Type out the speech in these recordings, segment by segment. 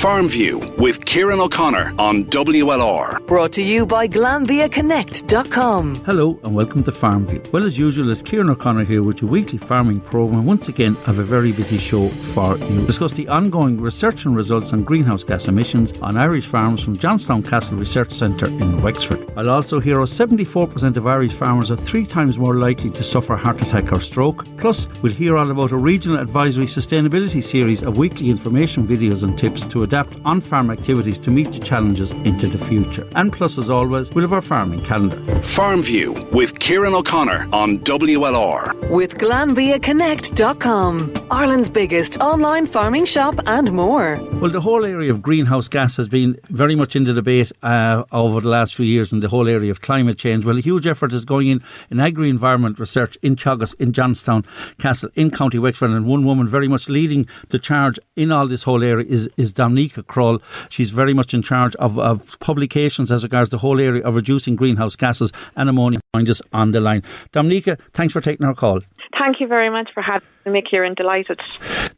Farmview with Kieran O'Connor on WLR. Brought to you by GlanviaConnect.com. Hello and welcome to Farmview. Well, as usual, it's Kieran O'Connor here with your weekly farming programme. Once again, I have a very busy show for you. Discuss the ongoing research and results on greenhouse gas emissions on Irish farms from Johnstown Castle Research Centre in Wexford. I'll also hear how 74% of Irish farmers are 3 times more likely to suffer heart attack or stroke. Plus, we'll hear all about a regional advisory sustainability series of weekly information videos and tips to adapt on-farm activities to meet the challenges into the future. And plus, as always, we'll have our farming calendar. Farmview with Kieran O'Connor on WLR. With GlanviaConnect.com, Ireland's biggest online farming shop and more. Well, the whole area of greenhouse gas has been very much in the debate over the last few years, and the whole area of climate change. Well, a huge effort is going in agri-environment research in Teagasc, in Johnstown Castle, in County Wexford, and one woman very much leading the charge in all this whole area is Dominique Kroll. She's very much in charge of publications as regards the whole area of reducing greenhouse gases and ammonia. Joined us on the line. Dominica, thanks for taking our call. Thank you very much for having me, Kieran. Delighted.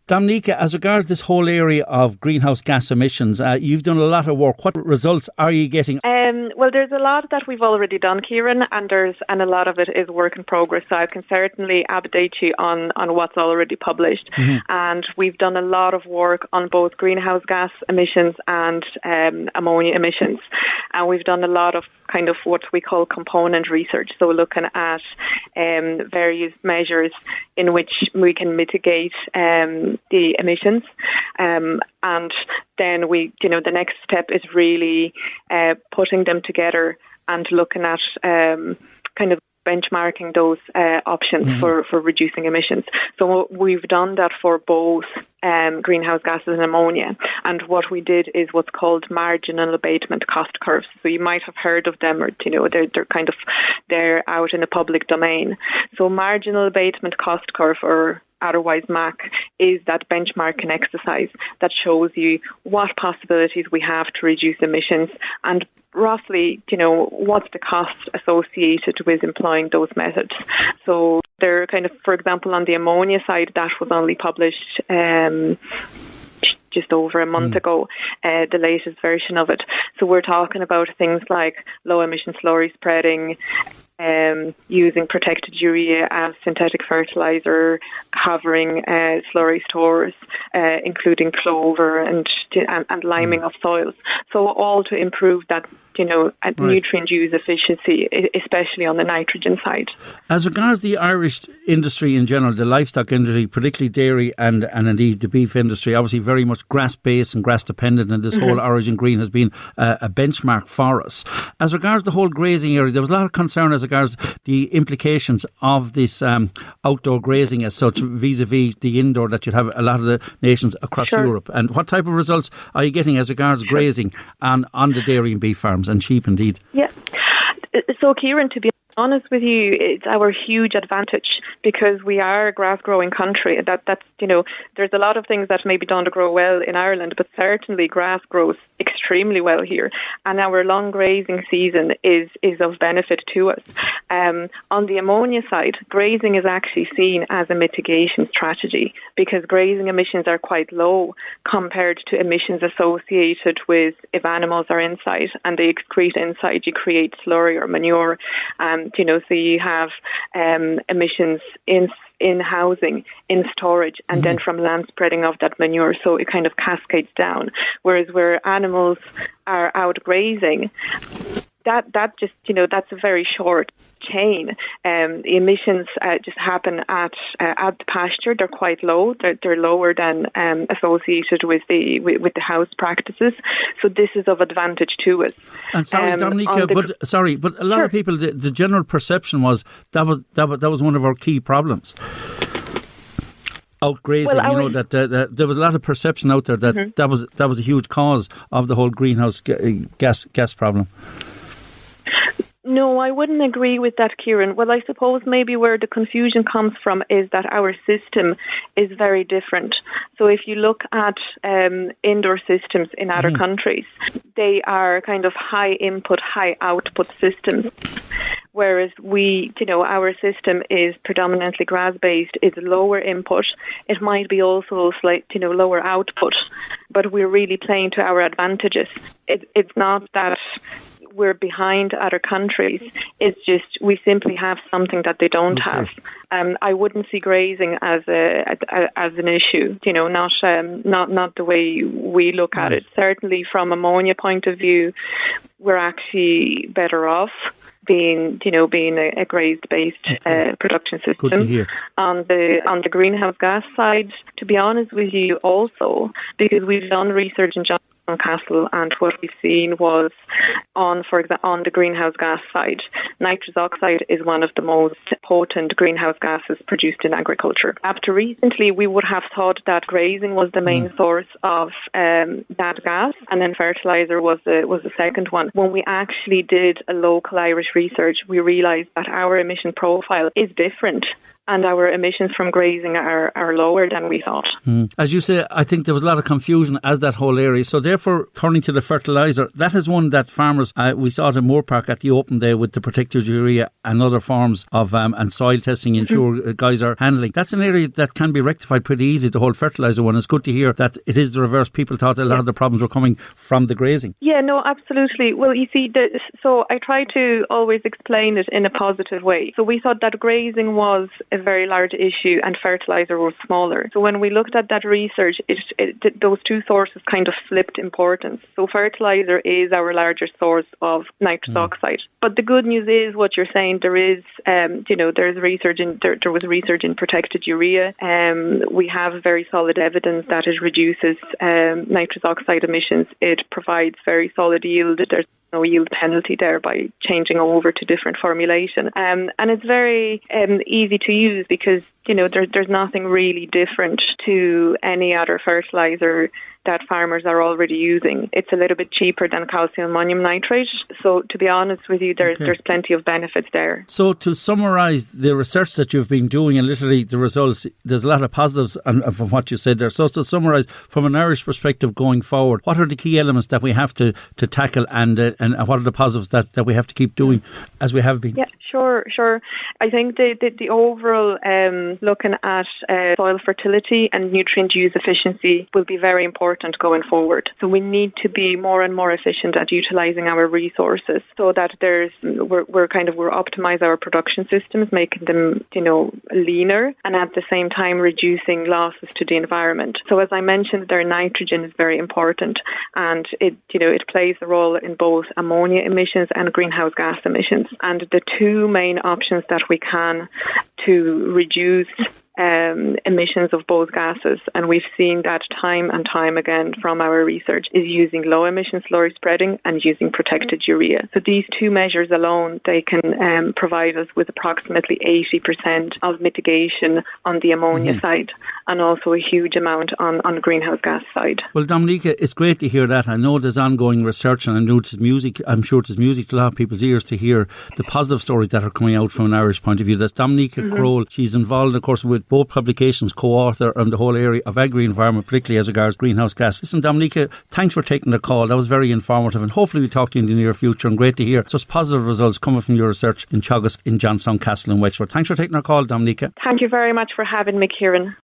Dominica, as regards this whole area of greenhouse gas emissions, you've done a lot of work. What results are you getting? Well, there's a lot that we've already done, Kieran, and a lot of it is work in progress. So I can certainly update you on what's already published. Mm-hmm. And we've done a lot of work on both greenhouse gas emissions and ammonia emissions. And we've done a lot of kind of what we call component research. So looking at various measures in which we can mitigate the emissions. And then the next step is really putting them together and looking at kind of benchmarking those options for reducing emissions. So we've done that for both greenhouse gases and ammonia. And what we did is what's called marginal abatement cost curves. So you might have heard of them, or they're out in the public domain. So marginal abatement cost curve, or otherwise MAC, is that benchmarking exercise that shows you what possibilities we have to reduce emissions and roughly, what's the cost associated with employing those methods. So they're kind of, for example, on the ammonia side, that was only published just over a month ago, the latest version of it. So we're talking about things like low emission slurry spreading, using protected urea as synthetic fertilizer, covering slurry stores, including clover and liming of soils. So all to improve that, nutrient use efficiency, especially on the nitrogen side. As regards the Irish industry in general, the livestock industry, particularly dairy and indeed the beef industry, obviously very much grass-based and grass-dependent, and this whole Origin Green has been a benchmark for us. As regards the whole grazing area, there was a lot of concern as regards the implications of this outdoor grazing as such, vis-a-vis the indoor that you'd have a lot of the nations across Europe. And what type of results are you getting as regards grazing on the dairy and beef farms, and sheep indeed? Yeah. So, Kieran, to be honest with you, it's our huge advantage because we are a grass-growing country. That's there's a lot of things that maybe don't grow well in Ireland, but certainly grass grows extremely well here. And our long grazing season is of benefit to us. On the ammonia side, grazing is actually seen as a mitigation strategy because grazing emissions are quite low compared to emissions associated with if animals are inside and they excrete inside, you create slurry or manure. So you have emissions in housing, in storage, and then from land spreading of that manure. So it kind of cascades down. Whereas where animals are out grazing, that just, that's a very short chain. The emissions just happen at the pasture. They're quite low. They're lower than associated with the house practices. So this is of advantage to us. And sorry, Dominica, but a lot of people, the general perception was that was one of our key problems. Outgrazing, that there was a lot of perception out there that that was a huge cause of the whole greenhouse gas problem. No, I wouldn't agree with that, Kieran. Well, I suppose maybe where the confusion comes from is that our system is very different. So if you look at indoor systems in other countries, they are kind of high input, high output systems. whereas our system is predominantly grass-based, it's lower input. It might be also slight, lower output, but we're really playing to our advantages. It's not that we're behind other countries. It's just we simply have something that they don't have. I wouldn't see grazing as an issue. Not the way we look at it. Certainly, from ammonia point of view, we're actually better off being a grazed-based production system. Good to hear. On the greenhouse gas side, to be honest with you, also because we've done research in Johnstown Castle, and what we've seen was on the greenhouse gas side, nitrous oxide is one of the most potent greenhouse gases produced in agriculture. Up to recently, we would have thought that grazing was the main source of that gas, and then fertilizer was the second one. When we actually did a local Irish research, we realised that our emission profile is different, and our emissions from grazing are lower than we thought. As you say, I think there was a lot of confusion as that whole area. So therefore, turning to the fertiliser, that is one that farmers, we saw it in Moore Park at the open day with the protected urea and other forms of and soil testing, ensure guys are handling. That's an area that can be rectified pretty easy, the whole fertiliser one. It's good to hear that it is the reverse. People thought a lot of the problems were coming from the grazing. Yeah, no, absolutely. Well, you see, so I try to always explain it in a positive way. So we thought that grazing was a very large issue and fertilizer was smaller. So when we looked at that research, those two sources kind of flipped importance. So fertilizer is our largest source of nitrous oxide. But the good news is what you're saying. There is, there was research in protected urea. We have very solid evidence that it reduces nitrous oxide emissions. It provides very solid yield. There's no yield penalty there by changing over to different formulation. And it's very easy to use because, there's nothing really different to any other fertilizer that farmers are already using. It's a little bit cheaper than calcium ammonium nitrate. So to be honest with you, there's plenty of benefits there. So to summarise the research that you've been doing and literally the results, there's a lot of positives from what you said there. So to summarise, from an Irish perspective going forward, what are the key elements that we have to tackle and what are the positives that we have to keep doing as we have been? Yeah, sure. I think the overall looking at soil fertility and nutrient use efficiency will be very important going forward. So we need to be more and more efficient at utilising our resources so that we're optimise our production systems, making them leaner, and at the same time reducing losses to the environment. So as I mentioned, their nitrogen is very important, and it plays a role in both ammonia emissions and greenhouse gas emissions. And the two main options that we can to reduce emissions of both gases, and we've seen that time and time again from our research, is using low emission slurry spreading and using protected urea. So these two measures alone, they can provide us with approximately 80% of mitigation on the ammonia side, and also a huge amount on the greenhouse gas side. Well, Dominica, it's great to hear that. I know there's ongoing research, and I know it's music. I'm sure it's music to a lot of people's ears to hear the positive stories that are coming out from an Irish point of view. That's Dominica Crowell. She's involved, of course, with both publications, co-author on the whole area of agri-environment, particularly as regards greenhouse gas. Listen, Dominica, thanks for taking the call. That was very informative, and hopefully we'll talk to you in the near future, and great to hear such positive results coming from your research in Teagasc in Johnstown Castle in Wexford. Thanks for taking our call, Dominica. Thank you very much for having me, Kieran.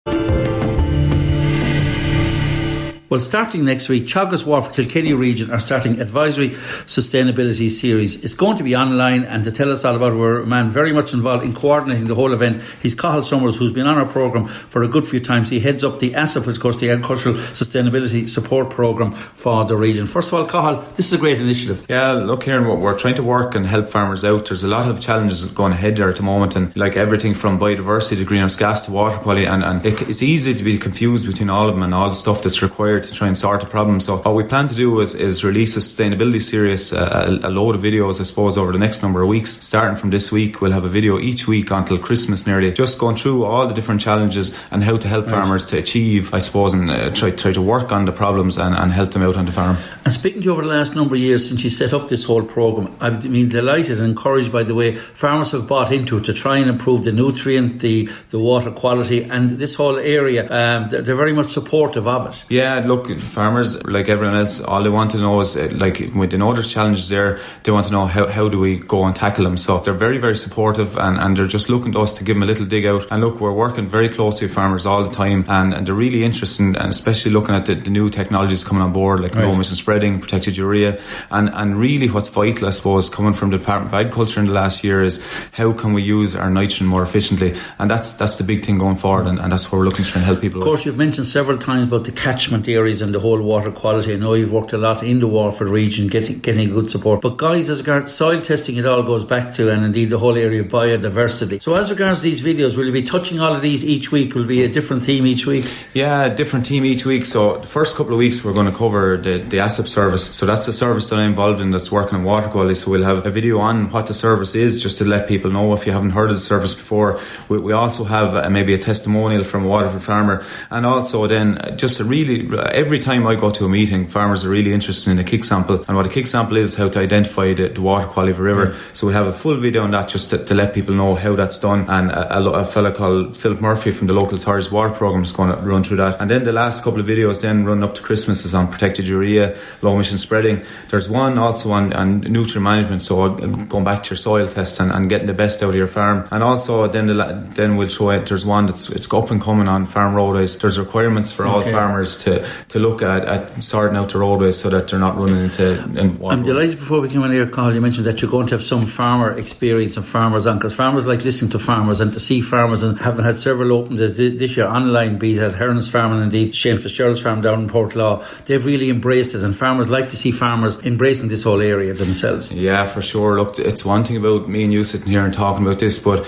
Well, starting next week, Teagasc, Waterford, Kilkenny region are starting advisory sustainability series. It's going to be online, and to tell us all about it, we're a man very much involved in coordinating the whole event. He's Cathal Summers, who's been on our programme for a good few times. He heads up the ASSIP, of course, the Agricultural Sustainability Support Programme for the region. First of all, Cathal, this is a great initiative. Yeah, look here, we're trying to work and help farmers out. There's a lot of challenges going ahead there at the moment, and like everything from biodiversity to greenhouse gas to water quality, and it's easy to be confused between all of them and all the stuff that's required to try and sort the problem. So what we plan to do is release a sustainability series, a load of videos, I suppose, over the next number of weeks. Starting from this week, we'll have a video each week until Christmas nearly, just going through all the different challenges and how to help farmers to achieve, I suppose, and try to work on the problems and help them out on the farm. And speaking to you over the last number of years since you set up this whole programme, I've been delighted and encouraged by the way farmers have bought into it to try and improve the nutrient, the water quality, and this whole area. They're very much supportive of it. Yeah, look, farmers, like everyone else, all they want to know is, like, when they know there's challenges there, they want to know how do we go and tackle them. So they're very, very supportive, and they're just looking to us to give them a little dig out. And look, we're working very closely with farmers all the time, and they're really interested, and especially looking at the new technologies coming on board, like low emission spreading, protected urea, and really what's vital, I suppose, coming from the Department of Agriculture in the last year is how can we use our nitrogen more efficiently, and that's the big thing going forward, and that's what we're looking to try and help people with. Of course, you've mentioned several times about the catchment areas and the whole water quality. I know you've worked a lot in the Waterford region, getting good support. But guys, as regards soil testing, it all goes back to, and indeed the whole area of biodiversity. So as regards these videos, will you be touching all of these each week? Will it be a different theme each week? Yeah, different theme each week. So the first couple of weeks we're going to cover the ASAP service. So that's the service that I'm involved in that's working on water quality. So we'll have a video on what the service is, just to let people know if you haven't heard of the service before. We also have maybe a testimonial from a Waterford farmer, and also then just every time I go to a meeting, farmers are really interested in a kick sample, and what a kick sample is, how to identify the water quality of a river. So we'll have a full video on that, just to let people know how that's done, and a fella called Philip Murphy from the local authorities water programme is going to run through that. And then the last couple of videos then running up to Christmas is on protected urea, low emission spreading. There's one also on nutrient management, so going back to your soil tests and getting the best out of your farm. And also then we'll show it, there's one it's up and coming on farm roadways. There's requirements for all farmers to look at sorting out the roadways so that they're not running into water. I'm delighted before we came on here, Carl, you mentioned that you're going to have some farmer experience and farmers on, because farmers like listening to farmers and to see farmers, and having had several openings this year online, be it at Heron's Farm and indeed Shane Fitzgerald's farm down in Portlaw. They've really embraced it, and farmers like to see farmers embracing this whole area themselves. Yeah, for sure. Look, it's one thing about me and you sitting here and talking about this, but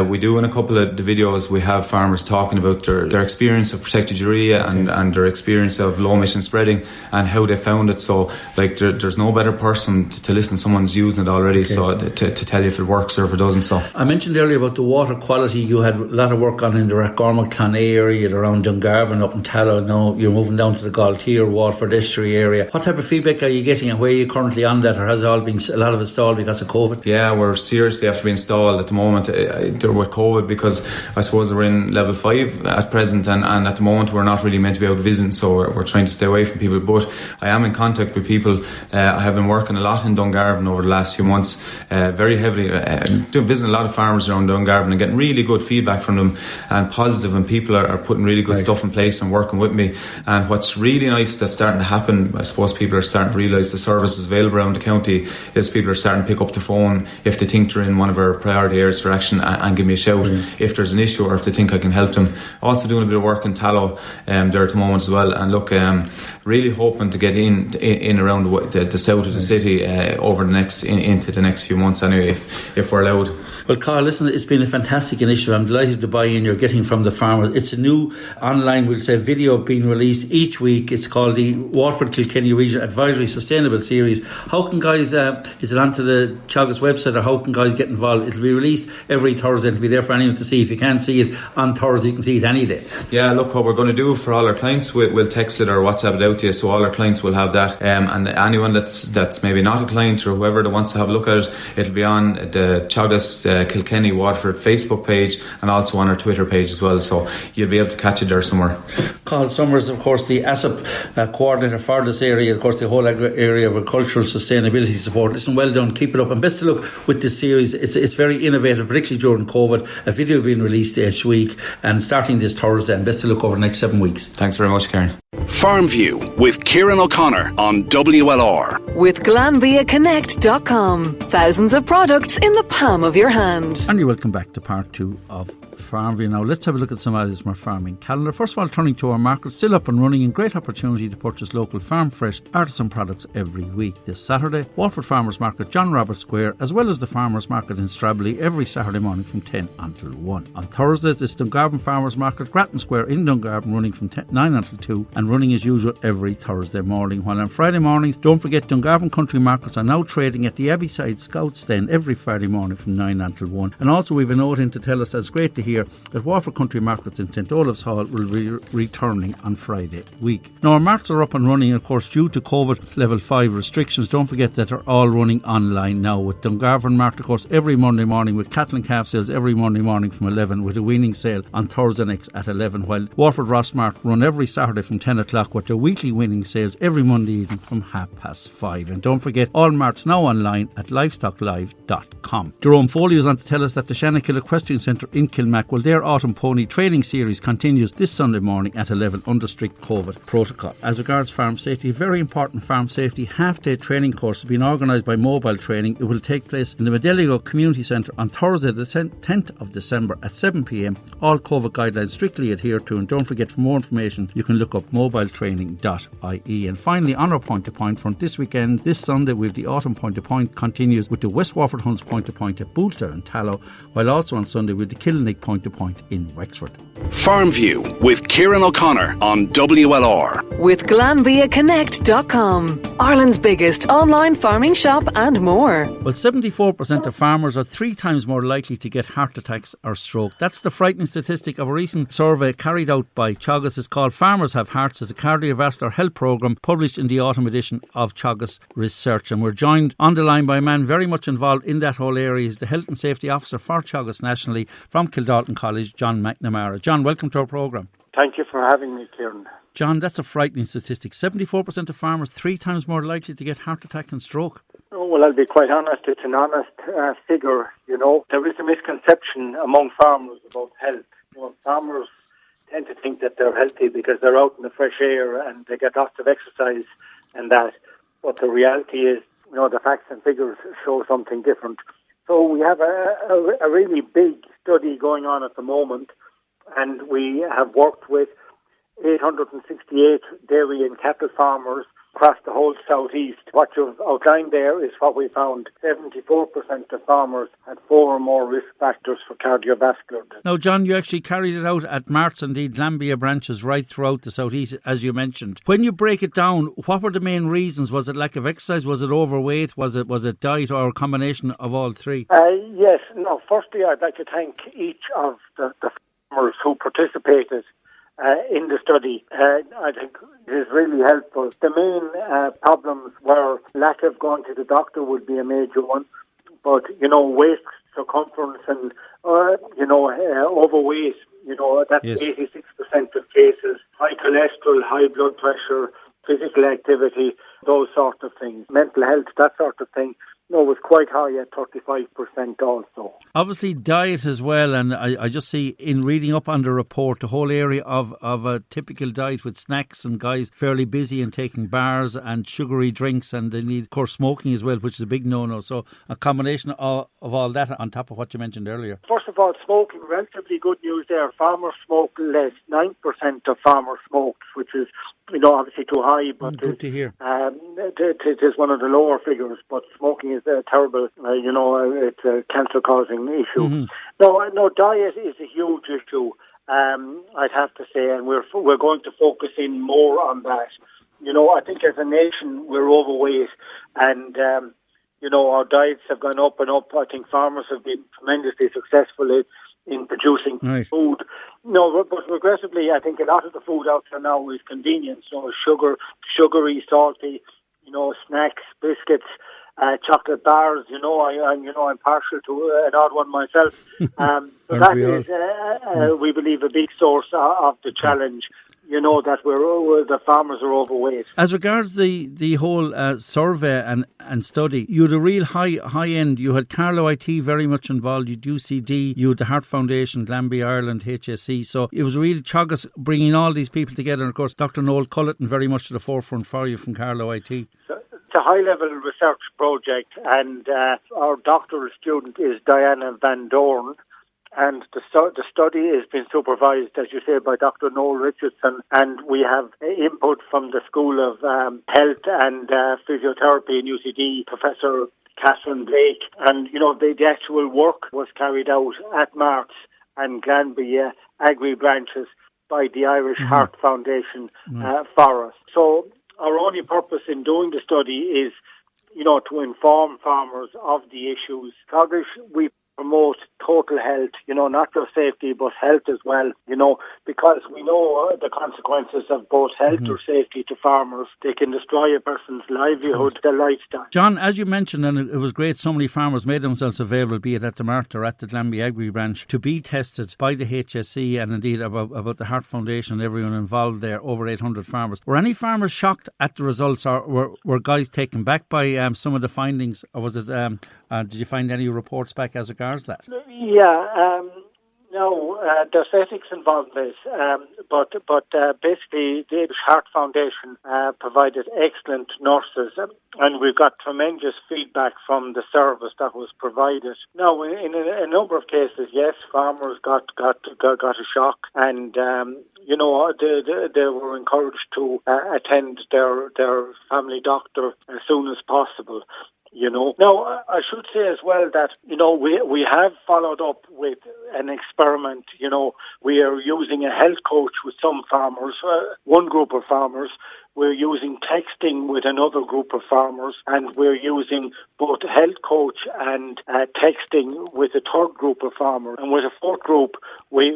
we do in a couple of the videos, we have farmers talking about their experience of protected urea and their experience of low emission spreading and how they found it. So like there's no better person to listen to someone's using it already, so to tell you if it works or if it doesn't. So I mentioned earlier about the water quality. You had a lot of work on in the Rathgormack Clonea area, around Dungarvan, up in Tallow. Now you're moving down to the Galtier, Waterford Estuary area. What type of feedback are you getting, and where are you currently on that, or has it all been a lot of it stalled because of COVID? Yeah, we're seriously have to be installed at the moment with COVID, because I suppose we're in level 5 at present, and at the moment we're not really meant to be out visiting, so we're trying to stay away from people. But I am in contact with people. I have been working a lot in Dungarvan over the last few months, very heavily, visiting a lot of farmers around Dungarvan and getting really good feedback from them, and positive, and people are putting really good stuff in place and working with me. And what's really nice that's starting to happen, I suppose people are starting to realise the services available around the county, is people are starting to pick up the phone if they think they're in one of our priority areas for action, and give me a shout if there's an issue or if they think I can help them. Also doing a bit of work in Tallow there at the moment as well, and look, really hoping to get in around the south of the city over into the next few months anyway, if we're allowed. Well, Carl, listen, it's been a fantastic initiative. I'm delighted to buy in you're getting from the farmers. It's a new online, we'll say, video being released each week. It's called the Waterford Kilkenny Region Advisory Sustainable Series. How can guys, is it onto the Teagasc website, or how can guys get involved? It'll be released every Thursday. It'll be there for anyone to see. If you can't see it on Thursday, you can see it any day. Yeah, look, what we're going to do for all our clients, we'll text it or WhatsApp it out to you, so all our clients will have that. And anyone that's maybe not a client or whoever that wants to have a look at it, it'll be on the Teagasc Kilkenny Waterford Facebook page, and also on our Twitter page as well, so you'll be able to catch it there somewhere. Carl Summers, of course, the ASAP coordinator for this area, of course the whole area of agricultural sustainability support. Listen, well done, keep it up, and best of luck with this series. It's very innovative, particularly during COVID. A video being released each week and starting this Thursday, and best of luck over the next 7 weeks. Thanks very much, Karen. Farmview with Kieran O'Connor on WLR. With GlanbiaConnect.com. Thousands of products in the palm of your hand. And you're welcome back to part 2 of Farmview. Now let's have a look at some ideas from our farming calendar. First of all, turning to our market, still up and running, and great opportunity to purchase local farm fresh artisan products every week. This Saturday, Waterford Farmers Market, John Roberts Square, as well as the Farmers Market in Stradbally every Saturday morning from 10 until 1. On Thursdays, it's Dungarvan Farmers Market, Grattan Square in Dungarvan, running from 9 until 2, and running as usual every Thursday morning. While on Friday mornings, don't forget Dungarvan Country Markets are now trading at the Abbey Side Scouts Den every Friday morning from 9 until 1. And also we've a note in to tell us that's great to hear year that Waterford Country Markets in St Olave's Hall will be returning on Friday week. Now, our marts are up and running, of course, due to COVID level 5 restrictions. Don't forget that they're all running online now, with Dungarvan Mart, of course, every Monday morning, with cattle and calf sales every Monday morning from 11, with a weaning sale on Thursday next at 11, while Waterford Ross Mart run every Saturday from 10 o'clock with their weekly winning sales every Monday evening from 5:30. And don't forget, all marts now online at livestocklive.com. Jerome Foley is on to tell us that the Shannakill Equestrian Centre in Kilmac, well, their autumn pony training series continues this Sunday morning at 11 under strict COVID protocol. As regards farm safety, a very important farm safety half-day training course has been organised by Mobile Training. It will take place in the Medeligo Community Centre on Thursday the 10th of December at 7 p.m. All COVID guidelines strictly adhered to, and don't forget, for more information you can look up mobiletraining.ie. And finally, on our point to point front, this weekend, this Sunday, with the autumn point to point continues with the West Waterford Hunts point to point at Boulter and Tallow, while also on Sunday with the Killinnick point to point in Wexford. Farmview with Kieran O'Connor on WLR. With GlanbiaConnect.com, Ireland's biggest online farming shop and more. Well, 74% of farmers are 3 times more likely to get heart attacks or stroke. That's the frightening statistic of a recent survey carried out by Teagasc. It's called Farmers Have Hearts. It's a cardiovascular health programme published in the autumn edition of Teagasc Research. And we're joined on the line by a man very much involved in that whole area. He's the Health and Safety Officer for Teagasc nationally from Kildalton College, John McNamara. John, welcome to our programme. Thank you for having me, Kieran. John, that's a frightening statistic. 74% of farmers 3 times more likely to get heart attack and stroke. Oh, well, I'll be quite honest. It's an honest figure. There is a misconception among farmers about health. Farmers tend to think that they're healthy because they're out in the fresh air and they get lots of exercise and that. But the reality is, the facts and figures show something different. So we have a really big study going on at the moment, and we have worked with 868 dairy and cattle farmers across the whole southeast. What you've outlined there is what we found. 74% of farmers had 4 or more risk factors for cardiovascular disease. Now, John, you actually carried it out at Mart's and the Glanbia branches right throughout the southeast, as you mentioned. When you break it down, what were the main reasons? Was it lack of exercise? Was it overweight? Was it diet, or a combination of all 3? Yes. No. Firstly, I'd like to thank each of the farmers who participated in the study. I think it is really helpful. The main problems were lack of going to the doctor would be a major one, but waist circumference and overweight. That's yes. 86% of cases. High cholesterol, high blood pressure, physical activity, those sort of things. Mental health, that sort of thing. Was quite high at 35% also. Obviously diet as well, and I just see in reading up on the report the whole area of a typical diet with snacks and guys fairly busy and taking bars and sugary drinks, and they need, of course, smoking as well, which is a big no-no. So a combination of all that on top of what you mentioned earlier. First of all, smoking, relatively good news there. Farmers smoke less. 9% of farmers smoked, which is obviously too high, but good to hear. It is one of the lower figures, but smoking is terrible. It's a cancer-causing issue. Mm-hmm. No, diet is a huge issue. I'd have to say, and we're going to focus in more on that. I think as a nation we're overweight, and our diets have gone up and up. I think farmers have been tremendously successful in producing food. But regrettably, I think a lot of the food out there now is convenient. So sugary, salty, snacks, biscuits, chocolate bars. I'm partial to an odd one myself. So that is, we believe, a big source of the challenge. That the farmers are overweight. As regards the whole survey and study, you had a real high end. You had Carlow IT very much involved. You had UCD, you had the Heart Foundation, Glanbia Ireland, HSE. So it was really Teagasc bringing all these people together. And of course, Dr. Noel Culleton very much to the forefront for you from Carlow IT. It's a high-level research project, and our doctoral student is Diana Van Dorn. And the study has been supervised, as you say, by Dr. Noel Richardson, and we have input from the School of Health and Physiotherapy in UCD, Professor Catherine Blake. And, the actual work was carried out at Marks and Glanbia Agri branches by the Irish Heart Foundation for us. So our only purpose in doing the study is, to inform farmers of the issues. Teagasc, we promote total health, not just safety, but health as well, because we know the consequences of both health or safety to farmers. They can destroy a person's livelihood, their lifestyle. John, as you mentioned, and it was great, so many farmers made themselves available, be it at the Mart or at the Glanbia Agri branch, to be tested by the HSE and indeed about the Heart Foundation and everyone involved there, over 800 farmers. Were any farmers shocked at the results, or were guys taken back by some of the findings, or was it, did you find any reports back as regards that? Yeah, no, there's ethics involved in this, but basically the Heart Foundation provided excellent nurses, and we've got tremendous feedback from the service that was provided. Now, in a number of cases, yes, farmers got a shock, and they were encouraged to attend their family doctor as soon as possible. Now, I should say as well that, we have followed up with an experiment. We are using a health coach with some farmers, one group of farmers. We're using texting with another group of farmers, and we're using both health coach and texting with a third group of farmers. And with a fourth group, we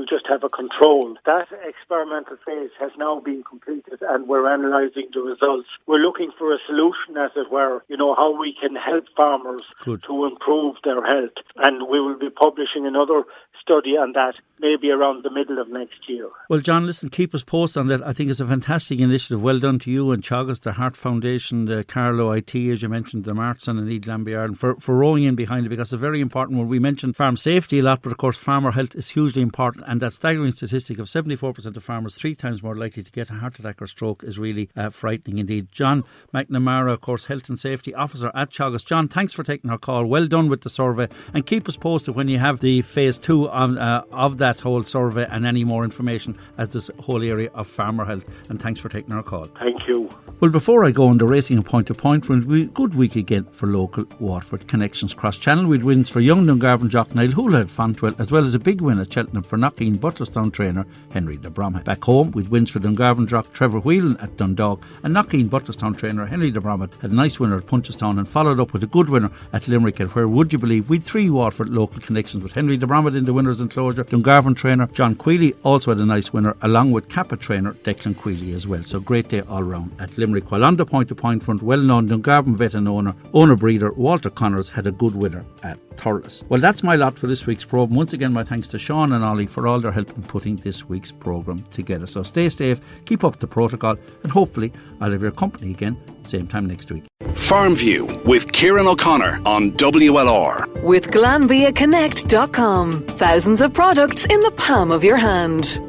just have a control. That experimental phase has now been completed, and we're analysing the results. We're looking for a solution, as it were, how we can help farmers to improve their health. And we will be publishing another study on that maybe around the middle of next year. Well, John, listen, keep us posted on that. I think it's a fantastic initiative. Well done to you and Teagasc, the Heart Foundation, the Carlow IT, as you mentioned, the Marts and indeed Glanbia Ireland, for rowing in behind it, because it's a very important one. We mentioned farm safety a lot, but of course farmer health is hugely important, and that staggering statistic of 74% of farmers 3 times more likely to get a heart attack or stroke is really frightening indeed. John McNamara, of course, Health and Safety Officer at Teagasc. John, thanks for taking our call. Well done with the survey, and keep us posted when you have the phase 2 of that whole survey and any more information as this whole area of farmer health. And thanks for taking our call. Thank you. Well, before I go on the racing and point-to-point front, good week again for local Waterford connections cross-channel. With wins for young Dungarvan jock Niall Hula at Fontwell, as well as a big win at Cheltenham for Knockeen Butlerstown trainer Henry de Bromhead. Back home, with wins for Dungarvan jock Trevor Whelan at Dundalk, and Knockeen Butlerstown trainer Henry de Bromhead had a nice winner at Punchestown and followed up with a good winner at Limerick, where, would you believe, we'd 3 Waterford local connections, with Henry de Bromhead in the winners' enclosure. Dungarvan trainer John Queally also had a nice winner, along with Kappa trainer Declan Queally as well. So great day all round at Limerick. While on the point-to-point front, well-known Dungarvan vet and owner breeder Walter Connors had a good winner at Thurles. Well, that's my lot for this week's programme. Once again, my thanks to Sean and Ollie for all their help in putting this week's programme together. So stay safe, keep up the protocol, and hopefully I'll have your company again same time next week. Farmview with Kieran O'Connor on WLR. With GlanbiaConnect.com. Thousands of products in the palm of your hand.